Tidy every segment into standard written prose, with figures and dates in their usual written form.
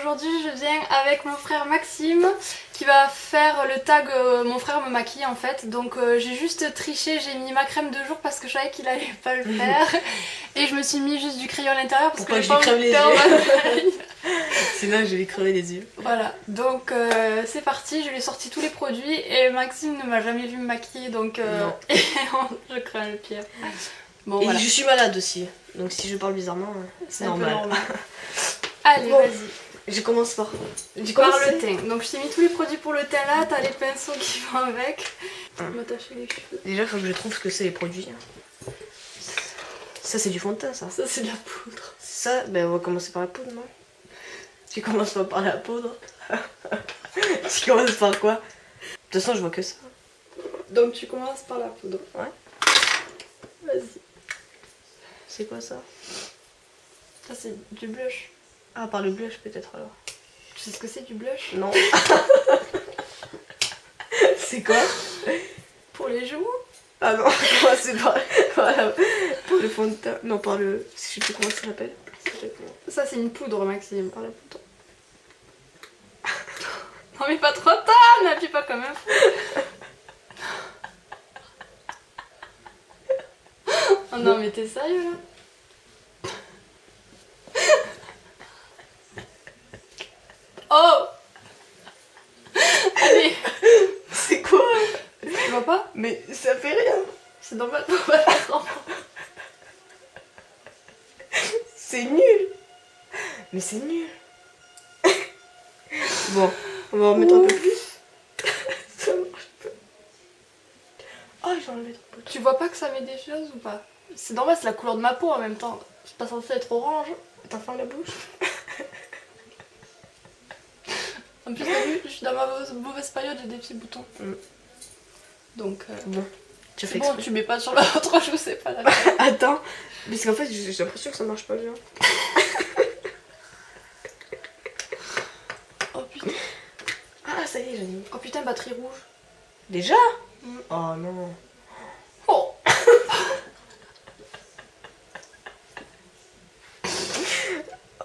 aujourd'hui je viens avec mon frère Maxime qui va faire le tag mon frère me maquille en fait. Donc j'ai juste triché, j'ai mis ma crème de jour parce que je savais qu'il allait pas le faire. Et je me suis mis juste du crayon à l'intérieur parce pourquoi que j'ai pas crève envie les de perdre yeux ma taille. Sinon je vais lui crever les yeux. Voilà, donc c'est parti, je lui ai sorti tous les produits et Maxime ne m'a jamais vu me maquiller donc je crains le pire. Bon, et voilà. je suis malade aussi, donc si je parle bizarrement, c'est normal. Allez, bon, vas-y. Je commence par... Par le teint. Donc je t'ai mis tous les produits pour le teint là, t'as les pinceaux qui vont avec. M'attacher les cheveux. Déjà il faut que je trouve ce que c'est les produits. Ça c'est du fond de teint ça. Ça c'est de la poudre. Ça, ben on va commencer par la poudre, non? Tu commences pas par la poudre. Tu commences par quoi? De toute façon je vois que ça. Donc tu commences par la poudre. Ouais. Vas-y. C'est quoi ça? Ça c'est du blush. Ah, par le blush peut-être alors. Tu sais ce que c'est du blush? Non. C'est quoi? Pour les joues? Ah non, c'est par... Voilà. Par le fond de teint. Non, par le... Je sais plus comment ça s'appelle. Ça c'est une poudre Maxime. Par la poudre. Non mais pas trop tard, n'appuie pas comme un fou. Oh non mais t'es sérieux là? Oh! Allez! C'est quoi? Tu vois pas? Mais ça fait rien. C'est normal pour pas faire enfant. C'est nul. Mais c'est nul. Bon, on va en mettre un peu plus. Ça marche pas. Oh, j'ai enlevé trop. Tu vois pas que ça met des choses ou pas? C'est normal, c'est la couleur de ma peau en même temps. C'est pas censé être orange. T'as faim à la bouche? En plus, t'as vu, je suis dans ma mauvaise période, j'ai des petits boutons. Donc, bon, tu c'est fais bon, exprès. tu mets pas sur l'autre joue, c'est pas la peine. Attends, parce qu'en fait j'ai l'impression que ça marche pas bien. Oh putain. Ah, ça y est, j'en ai mis. Oh putain, batterie rouge. Déjà? Oh non. Oh.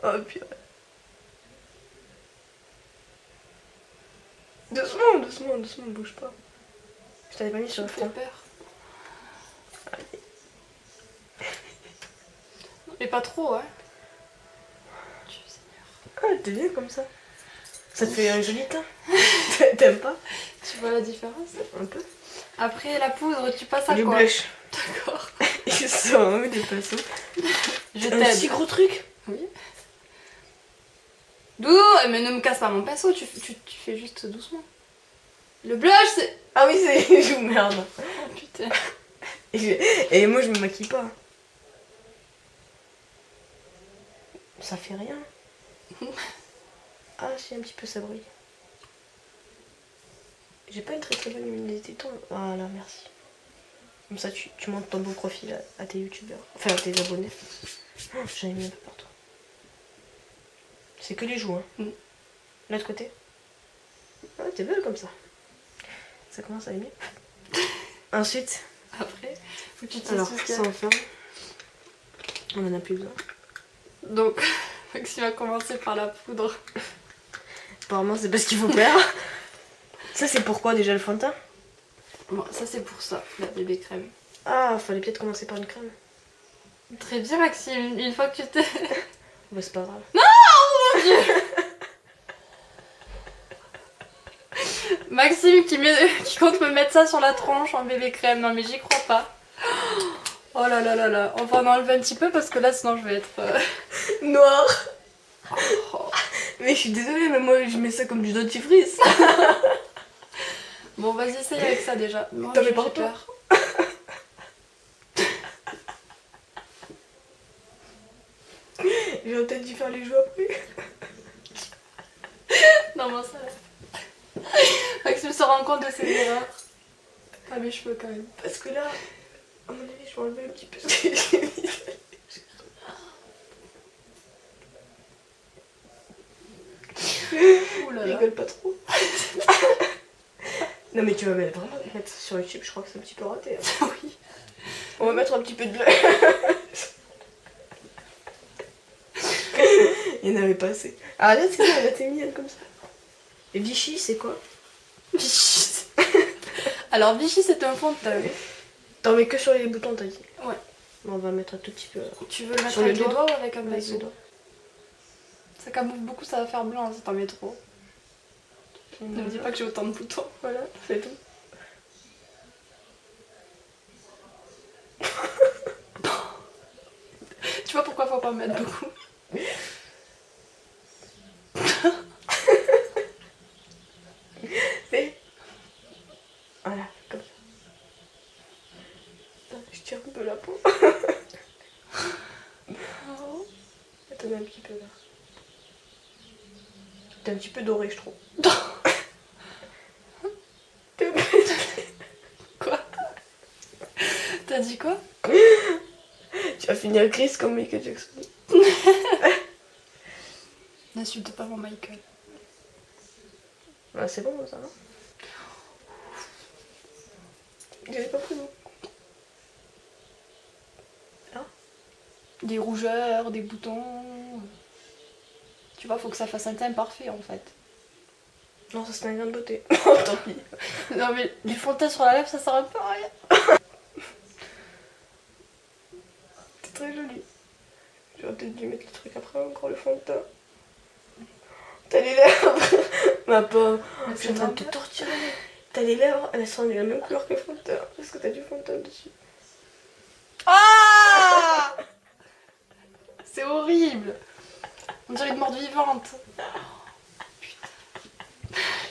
Oh purée. Doucement, doucement, doucement, bouge pas. Je t'avais pas mis sur le Fais front. peur. Mais pas trop, hein. Dieu Seigneur. Ah, t'es bien comme ça. Ça te fait un joli teint. T'aimes pas? Tu vois la différence? Un peu. Après la poudre, tu passes à Du quoi? blush. D'accord. Ils sont des pinceaux. Je Un t'aide. si gros truc. Oui. D'où? Mais ne me casse pas mon pinceau, tu fais juste doucement. Le blush, c'est... Ah oui, c'est... Je vous merde. Oh putain. Et moi, je me maquille pas. Ça fait rien. Ah, si, un petit peu, ça brille. J'ai pas une très très bonne luminosité. Voilà, merci. Comme ça, tu montes ton beau profil à tes youtubeurs. Enfin, à tes abonnés. Oh, j'en ai mis un peu partout. C'est que les joues, hein. L'autre côté. Ah, t'es belle comme ça. Ça commence à aller mieux. Ensuite, Après, faut que tu te alors, dises ce ça on ferme. On en a plus besoin. Donc, Maxime va commencer par la poudre. Apparemment, c'est parce qu'il faut faire. Ça, c'est pourquoi déjà le fond de teint? Bon, ça c'est pour ça, la bébé crème. Ah, fallait peut-être commencer par une crème. Très bien Maxime, une fois que tu t'es... Bah, c'est pas grave. Non, mon Dieu. Maxime qui compte me mettre ça sur la tronche en bébé crème, non mais j'y crois pas. Oh là là là là, on va en enlever un petit peu parce que là sinon je vais être... Noir. Oh. Mais je suis désolée, mais moi je mets ça comme du dentifrice. Bon vas-y, essaye avec ça déjà. Moi, T'en mets j'ai partout. peur. J'aurais peut-être dû faire les joues après. Non mais ça là. Maxime se rend compte de ses erreurs. Pas mes cheveux quand même. Parce que là, à mon avis, je vais enlever un petit peu ce que j'ai mis. Ouh là là. Rigole pas trop. Non mais tu vas vraiment mettre ça sur YouTube, je crois que c'est un petit peu raté. Hein. Oui. On va mettre un petit peu de bleu. Il y Il n'y en avait pas assez. Ah là, c'est ça, elle a été mignonne comme ça. Et Vichy, c'est quoi? Vichy. Alors Vichy c'est un fond de teint. T'en mets que sur les boutons, t'as dit? Ouais. Bon, on va mettre un tout petit peu. Tu veux le mettre Sur avec les les doigts doigts ou avec un Avec pinceau? les doigts. Ça camoufle beaucoup, ça va faire blanc si t'en mets trop. Ne me dis pas que j'ai autant de boutons. Voilà, c'est tout. Tu vois pourquoi faut pas en mettre beaucoup? Fais. Voilà, comme ça. Attends, je tire un peu la peau. Attends, un petit peu là. T'es un petit peu doré, je trouve. Quoi? T'as dit quoi? Tu vas finir grise comme Michael Jackson. N'insulte pas mon Michael. Ah, c'est bon ça, non? J'avais pas pris, non? Des rougeurs, des boutons. Tu vois, faut que ça fasse un teint parfait en fait. Non, ça c'est un gain de beauté. Oh, tant pis. Non mais du fond de teint sur la lèvre ça sert un peu à rien. C'est très joli. J'aurais peut-être dû mettre le truc après encore le fond de teint. T'as les lèvres. Ma pauvre. Je suis en train de te torturer. T'as les lèvres, elles sont de la même couleur que le fond de teint. Parce que t'as du fond de teint dessus. Ah! C'est horrible. On dirait une morte vivante.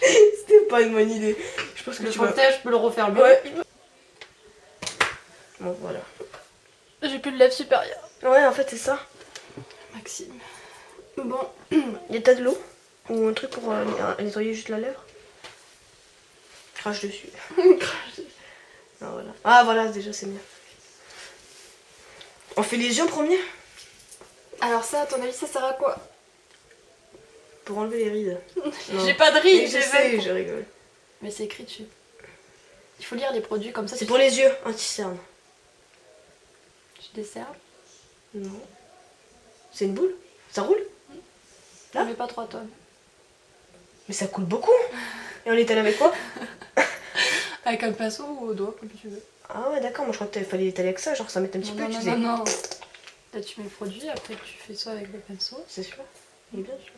C'était pas une bonne idée. Je pense que Le tu fond de vas... teint je peux le refaire mieux. Ouais. Bon, voilà. J'ai plus de lèvres supérieures. Ouais, en fait, c'est ça. Maxime. Bon. Il y a de l'eau ou un truc pour nettoyer juste la lèvre. Crache dessus. Ah, voilà. Ah, voilà, déjà, c'est mieux. On fait les yeux en premier? Alors ça, à ton avis, ça sert à quoi? Pour enlever les rides. Non. J'ai pas de Oui, rides, je sais, je rigole. Mais c'est écrit dessus. Il faut lire les produits comme ça. C'est pour les yeux, anti-cerne. Tu desserres. Non. C'est une boule? Ça roule? On met pas 3 tonnes. Mais ça coule beaucoup. Et on l'étale avec quoi? Avec un pinceau ou au doigt, comme tu veux. Ah ouais, d'accord, moi je crois qu'il fallait l'étaler avec ça, genre ça met un petit peu, Non, tu non, faisais... non, non. Là, tu mets le produit, après tu fais ça avec le pinceau. C'est sûr. Il est bien sûr.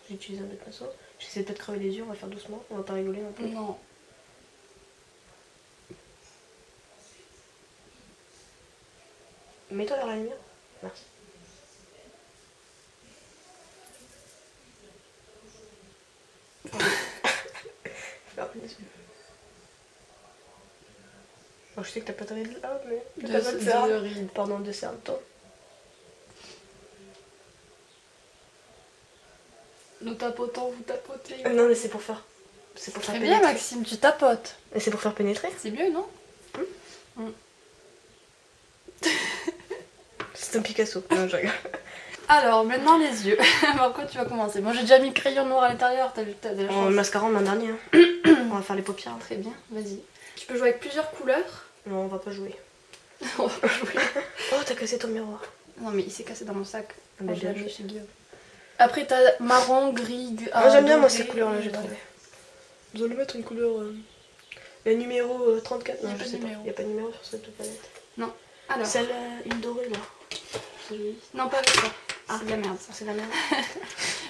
J'ai utilisé un autre pinceau. J'essaie de pas de crever les yeux, on va le faire doucement, on va pas rigoler non plus. Non. Mets-toi vers la lumière. Merci. Ferme les yeux. Bon, je sais que t'as pas de rides là, mais t'as pas de cernes. rides. Pardon, de cernes, toi. Nous tapotons, vous tapotez. Non, mais c'est pour faire. C'est pour faire Très bien, pénétrer. Maxime, tu tapotes. Et c'est pour faire pénétrer. C'est mieux, non? C'est un Picasso. Non, je rigole. Alors, maintenant les yeux. Par quoi tu vas commencer? Moi j'ai déjà mis crayon noir à l'intérieur, t'as de la En chance. mascara, on en dernier. Hein. On va faire les paupières. Très bien, vas-y. Tu peux jouer avec plusieurs couleurs. Non, on va pas jouer. On va pas jouer. Oh, t'as cassé ton miroir. Non mais il s'est cassé dans mon sac. bah, Je l'ai bien amené joué. chez Guillaume. Après t'as marron, gris, Moi j'aime bien moi doré, ces couleurs là, j'ai trouvé. Vous allez mettre une couleur. Le numéro 34. Non, Y a je pas de sais pas. numéro. Il n'y a pas de numéro sur cette palette. Non. Alors. Celle, une dorée là. C'est joli. Non, pas avec ça. Ah. C'est de la merde ça. C'est la merde.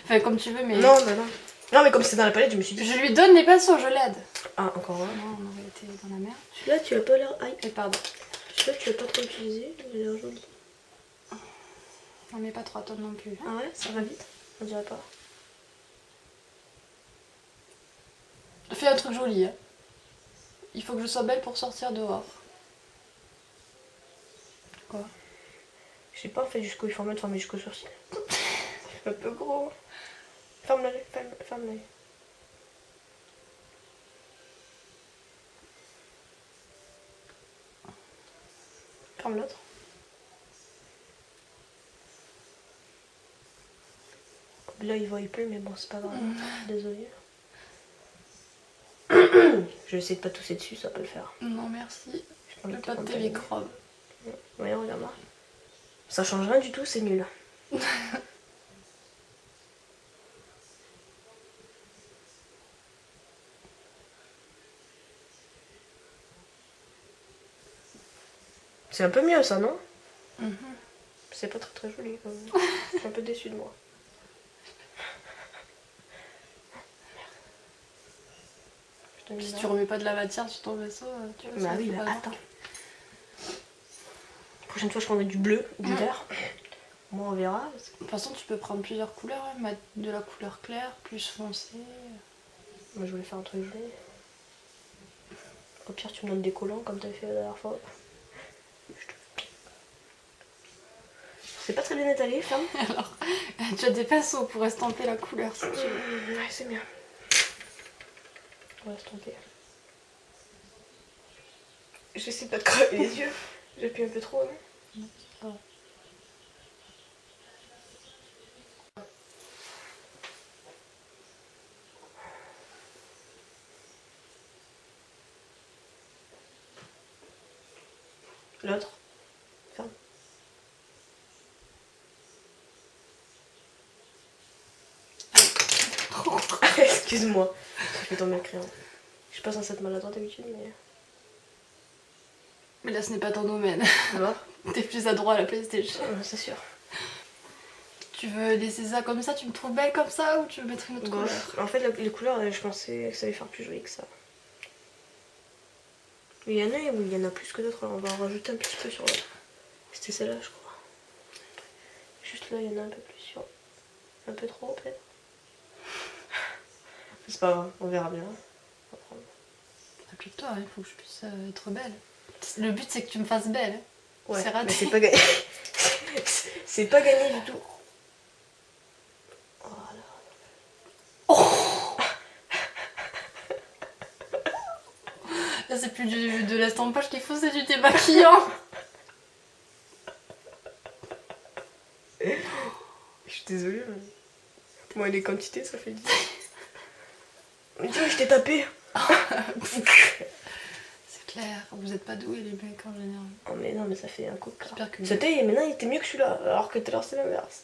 Enfin comme tu veux mais. Non, bah non. Non, mais comme c'est dans la palette, je me suis dit. Je lui donne les pinceaux, je l'aide. Ah, encore un. Non, on aurait été dans la merde. Celui-là, tu as pas l'air. Aïe. Et pardon. Celui-là, tu as pas trop utilisé. Il a l'air joli. On met pas 3 tonnes non plus. Ah ouais, ça va vite. On dirait pas. Fais un truc joli. Hein. Il faut que je sois belle pour sortir dehors. Quoi? Je sais pas, en fait, jusqu'où il faut mettre, mais jusqu'au sourcil. C'est un peu gros. Ferme l'œil, ferme l'œil. Ferme l'autre. Là, il voit plus, mais bon, c'est pas grave. Désolée. Je vais essayer de pas tousser dessus, ça peut le faire. Non merci. Je prends Je le veux pas de petit tes microbes. Ouais, regarde là. Ça change rien du tout, c'est nul. C'est un peu mieux ça, non? Mhm. C'est pas très très joli quand même. Je suis un peu déçue de moi. Si tu remets pas de la matière sur ton vaisseau, tu vois, Bah ça oui, fait bah pas attends. La prochaine fois je prendrai du bleu ou du Mm. vert. Moi on verra. De toute façon, tu peux prendre plusieurs couleurs, hein, mettre de la couleur claire, plus foncée. Moi je voulais faire un truc joli. Au pire tu me donnes des collants comme t'as fait la dernière fois. C'est pas très bien étalé, femme. Alors, tu as des pinceaux pour estamper la couleur si tu veux. Ouais, c'est bien. On va se tromper. J'essaie pas de crever les yeux. J'appuie un peu trop, non? Ah. L'autre. Ferme. Excuse-moi. J'ai fait tomber le crayon. Je suis pas censée être maladroite d'habitude, mais. Mais là, ce n'est pas ton domaine. Alors, T'es plus adroit à la PlayStation. c'est sûr. Tu veux laisser ça comme ça? Tu me trouves belle comme ça ou tu veux mettre une autre couleur? En fait, les couleurs, je pensais que ça allait faire plus joli que ça. Mais il y en a où il y en a plus que d'autres. On va en rajouter un petit peu sur. C'était celle-là, je crois. Juste là, il y en a un peu plus sur. Un peu trop, peut-être. C'est pas grave, on verra bien. On va prendre. Applique-toi, il faut que je puisse être belle. Le but, c'est que tu me fasses belle. Ouais, C'est raté. mais c'est pas gagné. C'est pas gagné du tout. Voilà. Là, c'est plus de l'estampage qu'il faut, c'est du démaquillant. Je suis désolée, mais. Moi, les quantités, ça fait 10. Mais dis, je t'ai tapé. C'est clair, vous êtes pas doués les mecs en général. Oh, mais non, mais ça fait un coup de J'espère que C'était, maintenant, il était mieux que celui-là, alors que tout à l'heure, c'est l'inverse.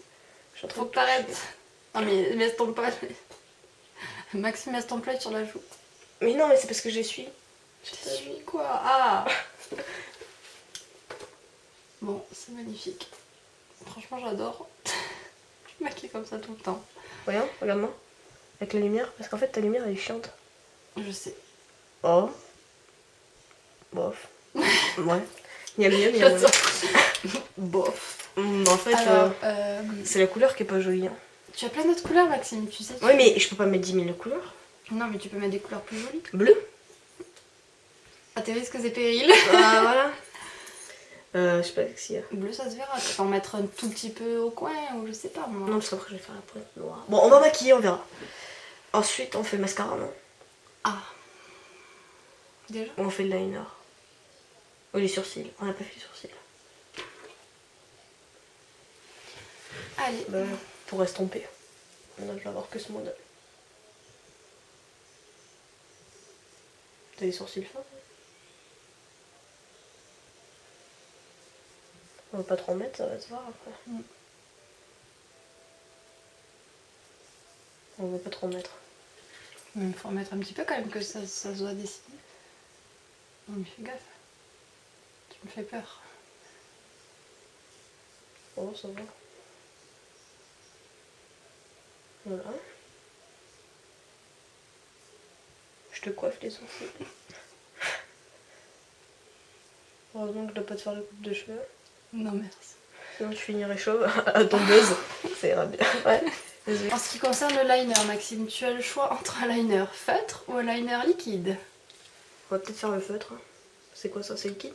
Je suis en train faut de que t'arrêtes. Non mais estompe pas. Maxime estompe-le sur la joue. Mais non, mais c'est parce que j'essuie. Je suis quoi? Ah. Bon, c'est magnifique. Franchement, j'adore. Je maquille comme ça tout le temps. Voyons, regarde-moi. Avec la lumière, parce qu'en fait, ta lumière, elle est chiante. Je sais. Oh. Bof. Ouais. Il y a mieux, mais il y a moins. Bof. En fait, Alors, c'est la couleur qui est pas jolie. Hein. tu as plein d'autres couleurs, Maxime, tu sais. Oui, mais je peux pas mettre 10 000 couleurs. Non, mais tu peux mettre des couleurs plus jolies. Bleu. À tes risques et périls. Ah, voilà. Je sais pas s'il y a. Bleu, ça se verra. Tu peux en mettre un tout petit peu au coin ou je sais pas moi. Non, parce qu'après, je vais faire la pointe noire. Bon, on va maquiller, on verra. Ensuite, on fait le mascara, non? Ah. Déjà? Ou on fait le liner? Ou les sourcils? On n'a pas fait les sourcils. Allez. Bah, pour estomper. Maintenant, je vais avoir que ce modèle. T'as les sourcils fins? On va pas trop en mettre, ça va se voir après. On va pas trop en mettre. Il faut en mettre un petit peu quand même que ça se soit dessiné. Non mais fais gaffe. Tu me fais peur. Oh, ça va. Voilà. Je te coiffe les sourcils. Heureusement que je dois pas te faire de coupe de cheveux. Non merci. Sinon tu finirais chauve à ton buzz. Ça ira bien. Ouais. Désolée. En ce qui concerne le liner, Maxime, tu as le choix entre un liner feutre ou un liner liquide. On va peut-être faire le feutre. C'est quoi ça? C'est liquide?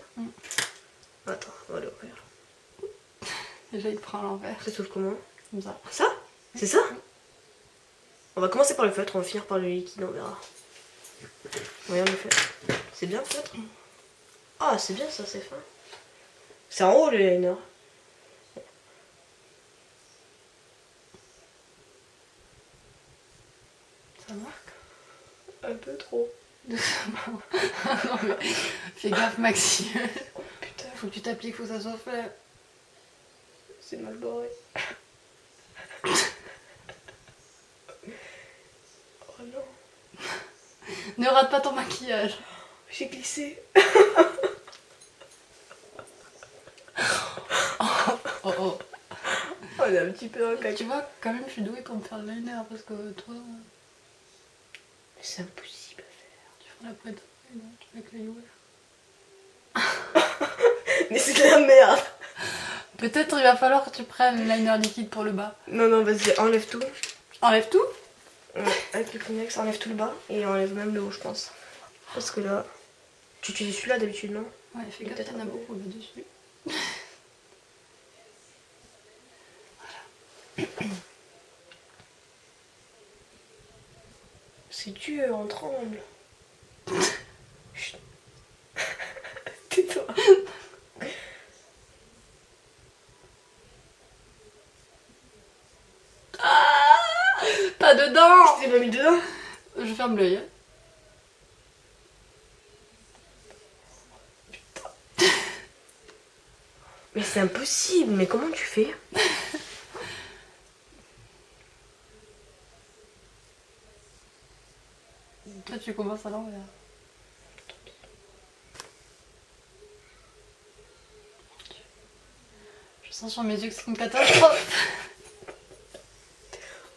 Attends, on va l'ouvrir. Déjà il prend à l'envers. Ça s'ouvre comment? Comme ça. Ça? C'est ça? On va commencer par le feutre, on va finir par le liquide, on verra. Regarde le feutre. C'est bien le feutre? Ah, c'est bien ça, c'est fin. C'est en haut le liner. Ça marque? Un peu trop. Non mais fais gaffe Maxime. Putain, Faut que tu t'appliques, faut que ça soit fait. c'est mal barré. Oh non. Ne rate pas ton maquillage. J'ai glissé. Oh oh. On est un petit peu dans le caca. Tu vois, quand même, je suis douée pour me faire le liner parce que toi, Mais c'est impossible à tu fais la pointe avec l'œil ouvert. faire. Mais c'est de la merde. Peut-être il va falloir que tu prennes le liner liquide pour le bas. Non, non, vas-y, enlève tout. Enlève tout. Ouais, avec le Kleenex, enlève tout le bas et enlève même le haut, je pense. Parce que là, tu utilises celui-là d'habitude, non? Ouais, fais gaffe, il y en a beaucoup là-dessus. Si tu en tremble. Chut. Tais-toi. Pas dedans. Je t'ai pas mis dedans? Je ferme l'œil. Hein. Mais c'est impossible, mais comment tu fais? Toi, tu commences à l'envers. Je sens sur mes yeux que c'est une catastrophe.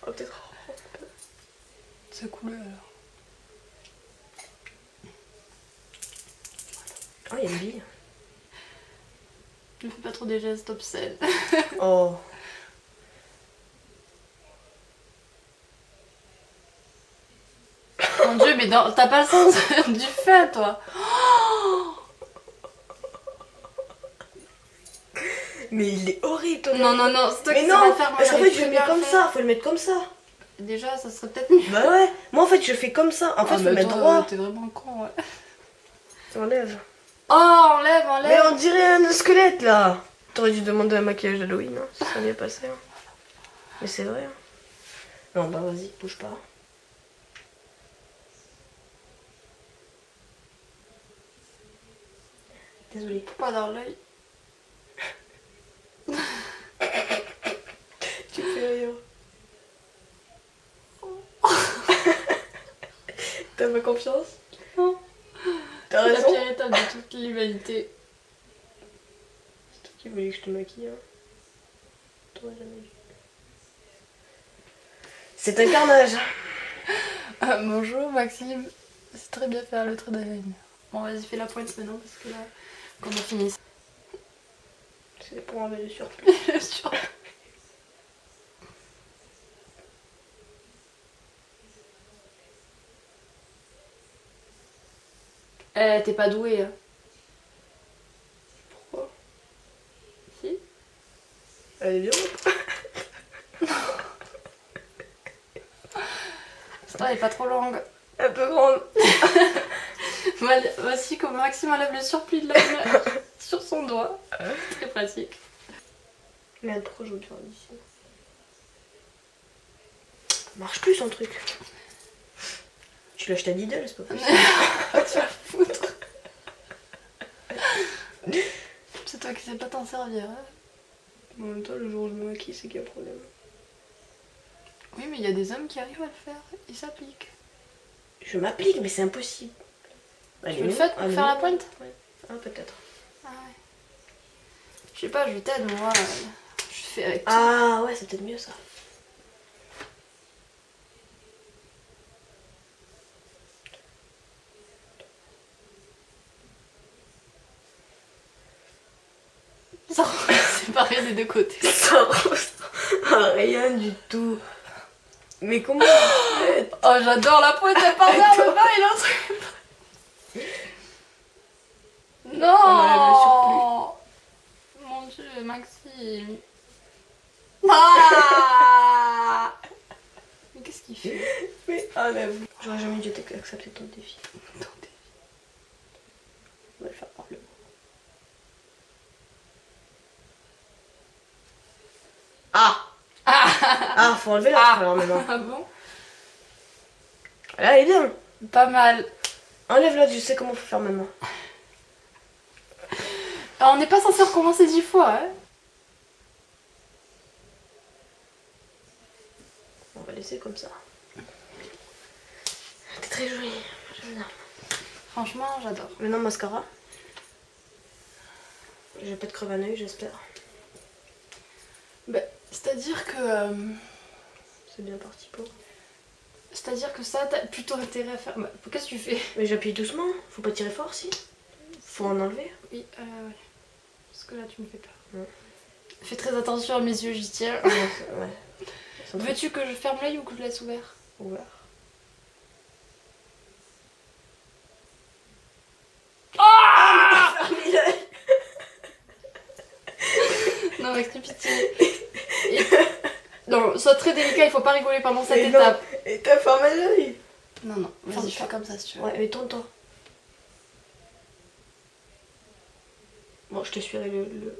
Oh, peut-être. Secoue-le alors. Oh, il y a une bille. Ne fais pas trop des gestes obscènes. Oh. Mon dieu, mais t'as pas le sens du fait, toi. Mais il est horrible, ton Non, œil. non, non, c'est toi Mais qui non, sais pas faire. Moi, parce qu'en fait, j'arrive je le plus mets bien à comme le faire. ça. Faut le mettre comme ça. Déjà, ça serait peut-être mieux. Bah ouais. Moi, en fait, je fais comme ça. En fait, faut le mettre droit. T'es vraiment con, ouais. T'enlèves. Oh, enlève, Mais enlève. on dirait un squelette, là. T'aurais dû demander un maquillage d'Halloween, hein. Ça serait bien passé. Hein. Mais c'est vrai. Hein. Non, bah vas-y, bouge pas. Désolée. Pas dans l'œil. Tu fais rire. T'as pas confiance? Non. T'as C'est la raison. pire étape de toute l'humanité. C'est toi qui voulais que je te maquille. Hein. T'aurais jamais dû. C'est un carnage. Bonjour Maxime. C'est très bien faire le trait d'haleine. Bon, vas-y, fais la pointe maintenant parce que là, quand on finisse. C'est pour enlever le surplus. Sur- Eh, t'es pas douée. Hein. Pourquoi? Si. Elle est bien. Toi, elle est pas trop longue. Un peu grande. Voici comment Maxime enlève le surplus de l'œil sur son doigt. Très pratique. Merde, pourquoi je veux le faire d'ici? Ça marche plus son truc. Tu l'as acheté à Lidl, c'est pas possible. Va te faire foutre. C'est toi qui sais pas t'en servir. Hein. En même temps, le jour où je me maquille, c'est qu'il y a un problème. Oui, mais il y a des hommes qui arrivent à le faire. Ils s'appliquent. Je m'applique, mais c'est impossible. Tu le fais pour faire la pointe? Ouais. Ah, peut-être. Ah ouais. Je sais pas, je t'aide, moi. Je fais avec tout. Ah, ouais, c'est peut-être mieux ça. Ça séparé des deux côtés. Ça ressemble à rien du tout. Mais comment vous faites? Oh, j'adore la pointe, elle part vers le bas et l'autre. Non! On enlève le surplus. Mon dieu, Maxime. Ah! Mais qu'est-ce qu'il fait? Mais enlève. J'aurais jamais dû accepter ton défi. On va le faire par le haut. Ah! Ah, faut enlever l'autre alors maintenant. Ah bon? Là, elle est bien. Pas mal. Enlève l'autre, je sais comment faut faire maintenant. Alors, on n'est pas censé recommencer 10 fois, hein? On va laisser comme ça. T'es très jolie. J'aime bien. Franchement, j'adore. Maintenant, mascara. Je vais pas te crever un œil, j'espère. C'est-à-dire que... C'est bien parti pour. C'est-à-dire que ça, t'as plutôt intérêt à faire... Bah, qu'est-ce que tu fais? Mais j'appuie doucement, faut pas tirer fort si. Faut en enlever. Oui, ouais. Parce que là, tu me fais peur. Ouais. Fais très attention à mes yeux, j'y tiens. Ouais. Veux-tu que je ferme l'œil ou que je laisse ouvert? Ouvert. Ah Fermez l'œil. Non, Maxime, pitié. Non, sois très délicat, il faut pas rigoler pendant cette Mais étape. non. Et t'as fermé l'œil. Non, vas-y, fais Ferme. comme ça si tu veux. Ouais, mais tourne-toi. Bon, je te suis avec le...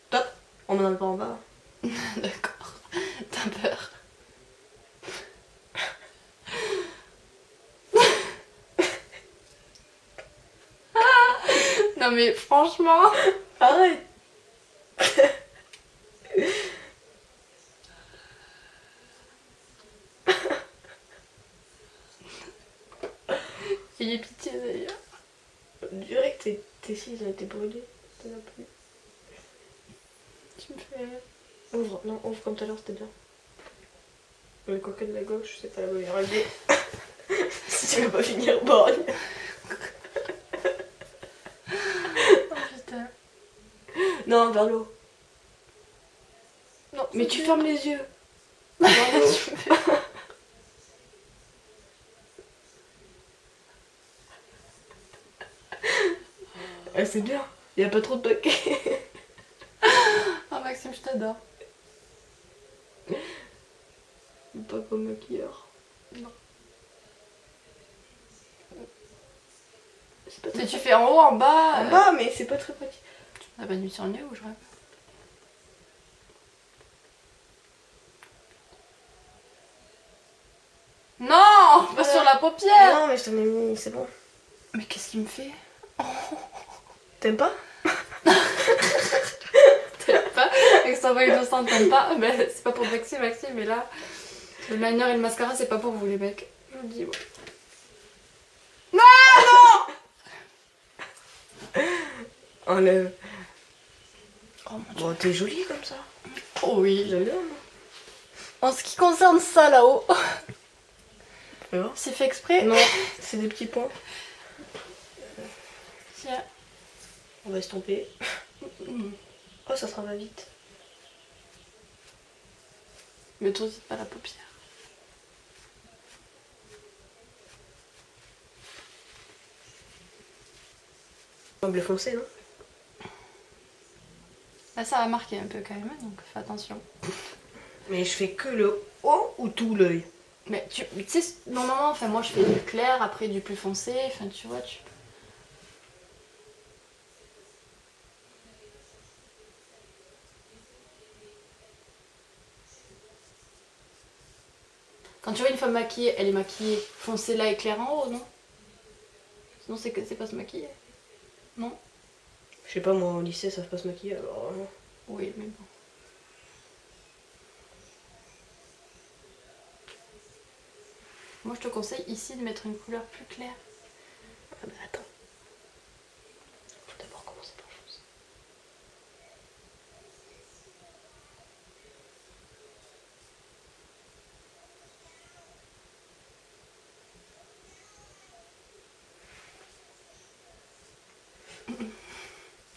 Top. On m'en a pas en bas. D'accord, t'as peur. Non mais franchement... Arrête. Ayez pitié d'ailleurs. On dirait que tes cils ont été brûlés. T'en as plus. Tu me fais... Ouvre, non, ouvre comme tout à l'heure, c'était bien. Le coquin de la gauche, c'est pas la meilleure idée. Si tu veux pas finir borgne. Oh putain. Non, vers l'eau. Non, Mais tu fermes les yeux. Tu me fais... Ah, c'est bien. Il y a pas trop de paquets. Oh Maxime, je t'adore. Pas comme maquilleur. Non. C'est pas Mais très tu fais en haut, en bas... En bas, mais c'est pas très pratique. Ah bah nuit sur le nez ou je rêve? Non, pas sur la paupière. Non, mais je t'en ai mis, c'est bon. Mais qu'est-ce qu'il me fait? T'aimes pas? T'aimes pas? Extra innocente, t'aimes pas? Mais c'est pas pour vexer Maxime, mais là, le liner et le mascara, c'est pas pour vous les mecs. Je vous le dis, ouais. Enlève. Oh mon dieu. Bon, t'es jolie comme ça. Oh oui. J'aime bien. En ce qui concerne ça là-haut, Fais voir. c'est fait exprès. Non, c'est des petits points. Tiens. On va estomper. Oh, ça va vite. Mais toi aussi, pas la paupière. Un bleu foncé, non? Là, ça va marquer un peu quand même, donc fais attention. Mais je fais que le haut ou tout l'œil? Mais tu sais, normalement, enfin, moi je fais du clair, après du plus foncé, enfin tu vois, tu... Quand tu vois une femme maquillée, elle est maquillée foncé là et clair en haut, non? Sinon c'est pas se maquiller. Non? Je sais pas, moi au lycée ça se passe maquiller alors. Oui, mais bon. Moi je te conseille ici de mettre une couleur plus claire. Ah bah attends. Faut d'abord commencer par chose.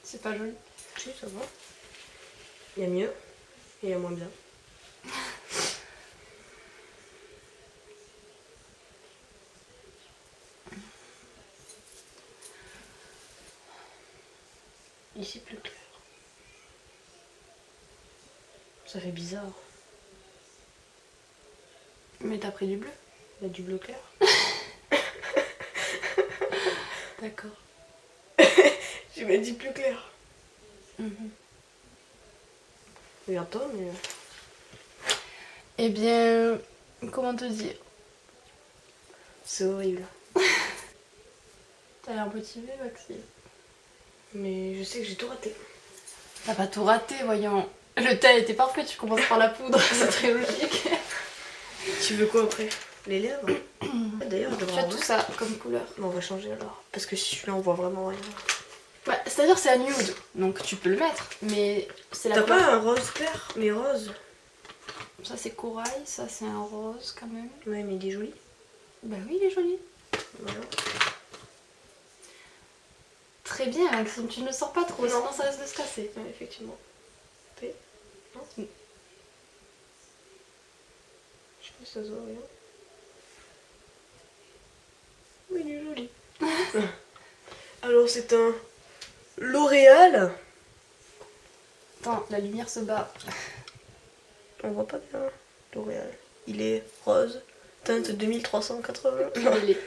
C'est pas joli. Si, ça va. Il y a mieux et il y a moins bien. Ici plus clair. Ça fait bizarre. Mais t'as pris du bleu? Il y a du bleu clair. D'accord. Tu m'as dit plus clair. Regarde-toi, mais. Eh bien, comment te dire? C'est horrible. T'as l'air motivée, Maxime. Mais je sais que j'ai tout raté. T'as pas tout raté, voyons. Le teint était parfait, tu commences par la poudre, c'est très logique. Tu veux quoi après? Les lèvres? D'ailleurs, je Tu devrais as en tout voir. ça comme couleur. Bon, on va changer alors. Parce que celui-là, on voit vraiment rien. Bah, c'est-à-dire c'est un nude, donc tu peux le mettre, mais c'est la T'as couleur. pas un rose clair, mais rose. Ça c'est corail, ça c'est un rose quand même. Ouais, mais il est joli. Bah oui, il est joli. Voilà. Très bien, Maxime, tu ne sors pas trop, Non. sinon ça risque de se casser. Ouais, effectivement. P. Non. Je sais pas si ça se voit rien. Oui, il est joli. Alors, c'est un L'Oréal. Attends, la lumière se bat. On voit pas bien L'Oréal. Il est rose, teinte 2380. Il est...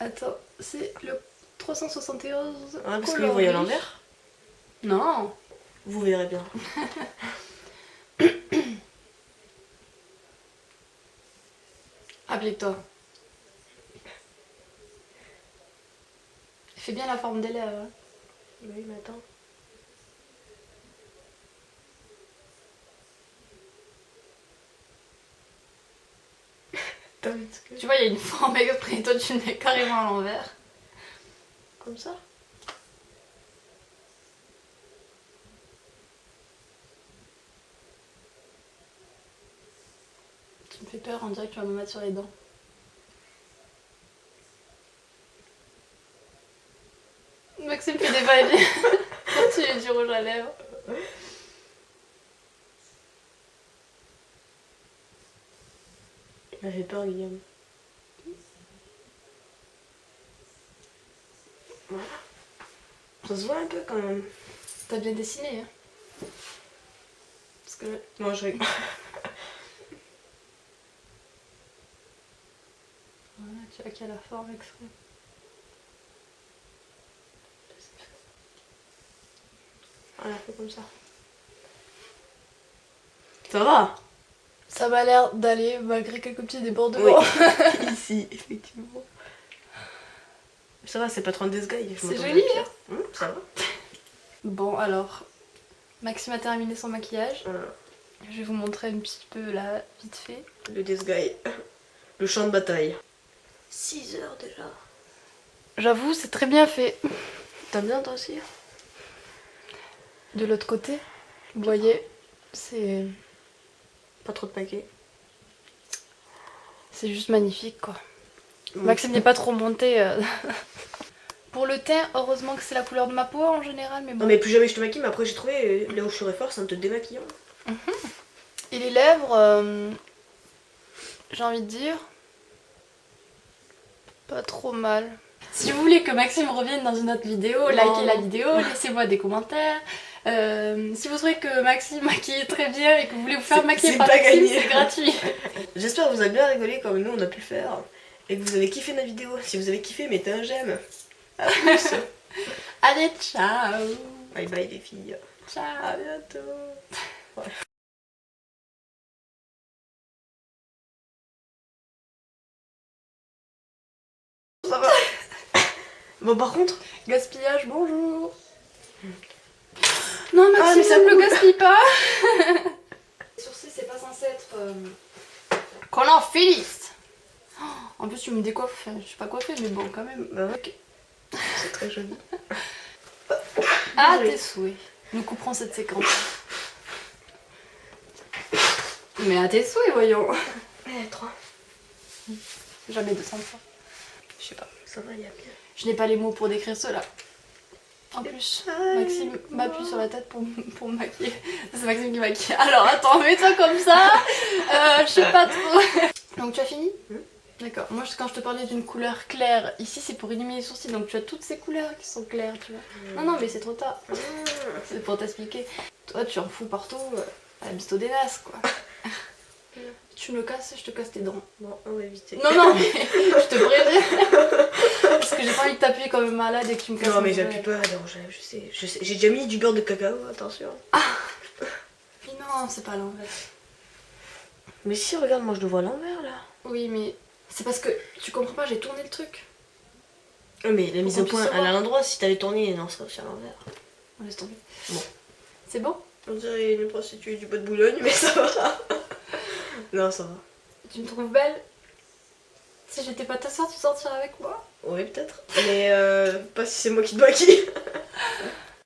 Attends, c'est le 371. Ah, parce que vous voyez à l'envers. Non. Vous verrez bien. Applique-toi. Fais bien la forme des lèvres. Hein. Oui, mais attends. Tu vois, il y a une forme exprès, toi tu le mets carrément à l'envers. Comme ça. Tu me fais peur, on dirait que tu vas me mettre sur les dents. Maxime fait des va-et-vient. Tu lui du rouge à lèvres. Il m'a fait peur, Guillaume. Voilà. Ça se voit un peu quand même. T'as bien dessiné, hein. Parce que... Non, je rigole. Voilà, tu vois qu'il y a la forme exprès. Voilà, fait comme ça. Ça va? Ça m'a l'air d'aller malgré quelques petits débordements. Oui. Ici, effectivement. Ça va, c'est pas trop un disguise. C'est joli, hein? Ça va. Bon, alors, Maxime a terminé son maquillage. Voilà. Je vais vous montrer un petit peu là, vite fait. Le disguise. Le champ de bataille. 6 heures déjà. J'avoue, c'est très bien fait. T'as bien toi aussi? De l'autre côté, vous voyez, c'est Pas trop de paquets. juste magnifique, quoi. Maxime n'est pas trop monté. Pour le teint, heureusement que c'est la couleur de ma peau en général, mais bon. Non mais plus jamais je te maquille, mais après j'ai trouvé là où je serais fort, c'est en te démaquillant. Et les lèvres, j'ai envie de dire, pas trop mal. Si vous voulez que Maxime revienne dans une autre vidéo, likez la vidéo, laissez-moi des commentaires. Si vous trouvez que Maxime maquille très bien et que vous voulez vous faire maquiller par Maxime, c'est gratuit. J'espère que vous avez bien rigolé comme nous on a pu le faire. Et que vous avez kiffé la vidéo. Si vous avez kiffé, mettez un j'aime. A plus. Allez, ciao. Bye bye les filles. Ciao. À bientôt. Ouais. Ça va. Bon par contre, Gaspillage, bonjour. Non, Maxime, mais ça ne le coule. gaspille pas. Sur ce, c'est pas censé être qu'on en finisse. En plus, tu me décoiffes. Enfin, je suis pas coiffée, mais bon, quand même. bah ok. C'est très joli. Ah, Désolée. tes souhaits. Nous couperons cette séquence. Mais à tes souhaits, voyons. 3. Jamais 200 fois. Je sais pas, ça va, il y a bien. Je n'ai pas les mots pour décrire cela. En plus, Maxime m'appuie sur la tête pour me maquiller. C'est Maxime qui maquille. Alors attends, mets-toi comme ça. Je sais pas trop. Donc tu as fini? D'accord. Moi, quand je te parlais d'une couleur claire, ici c'est pour illuminer les sourcils. Donc tu as toutes ces couleurs qui sont claires, tu vois. Non, mais c'est trop tard. C'est pour t'expliquer. Toi, tu en fous partout. À la bisto des nasses, quoi. Tu me le casses, je te casse tes dents. Bon, on va éviter. Non, mais je te préviens. Parce que j'ai pas envie de t'appuyer comme un malade et que tu me casses. Non, mais mon j'appuie oreille. pas, non, je sais. J'ai déjà mis du beurre de cacao, attention. Mais non, c'est pas à l'envers. Mais si, regarde, moi je le vois à l'envers là. Oui, mais c'est parce que tu comprends pas, j'ai tourné le truc. Mais la mise au qu'on point, puisse elle est à savoir. l'endroit, si t'avais tourné, non, ça serait aussi à l'envers. On laisse tomber. Bon. C'est bon? On dirait une prostituée du bois de Boulogne, mais ça va. Non, ça va. Tu me trouves belle? Si j'étais pas ta soeur, tu sortirais avec moi? Ouais, peut-être. Mais pas si c'est moi qui te maquille.